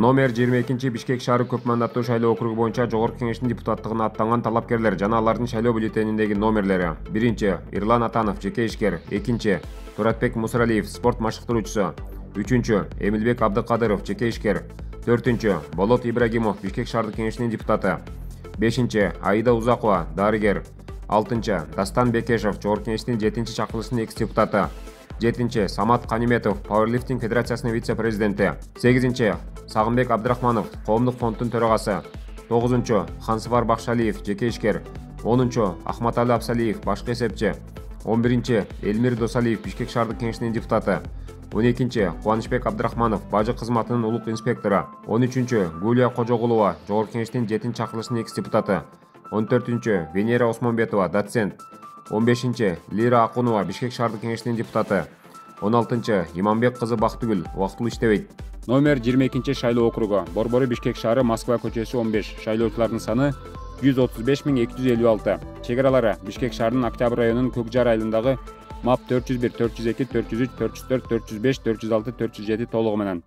Номер 22 Бишкек шаары көп мандаттуу шайлоо округу боюнча Жогорку Кеңештин депутаттыгына аттанган талапкерлер жана алардын шайлоо бюллетениндеги номерлери: 1. Ирлан Атанов, жеке ишкер; 2. Туратбек Мусралиев, спорт машыктыруучусу; 3. Эмилбек Абдыкадыров, жеке ишкер; 4. Болот Ибрагимов, Бишкек шаардык кеңешинин депутаты; 5. Аида Узакова, дарыгер; 6. Дастан Бекешев, Жогорку Кеңештин 7-чакырылышынын экс-депутаты; 7. Самат Каниметов, Пауэрлифтинг федерациясынын вице-президенти; 8. Сагынбек Абдрахманов, коомдук фонддун төрагасы; 9. Хансывар Бакшалиев, жеке ишкер; 10. Ахматалы Абсалиев, башкы эсепчи; 11. Элмир Досалиев, Бишкек шаардык кеңешинин депутаты; 12. Кубанычбек Абдрахманов, бажы кызматынын улук инспектору; 13. Гулия Кожогулова, Жогорку Кеңештин 7-чакырылышынын экс-депутаты; 14. Венера Осмонбетова, доцент; 15. Лира Акунова, Бишкек шаардык кеңешинин депутаты; 16. Иманбек кызы Бактыгүл, убактылуу иштебейт. Номер 22 шайлоо округу, Борбору, Бишкек шаары, Москва көчөсү 15. Шайлоочулардын саны 135.256. Чек-аралары: Бишкек шаарынын Октябрь районунун Көкжар айылындагы МАП 401, 402, 403, 404, 405, 406, 407 толугу менен.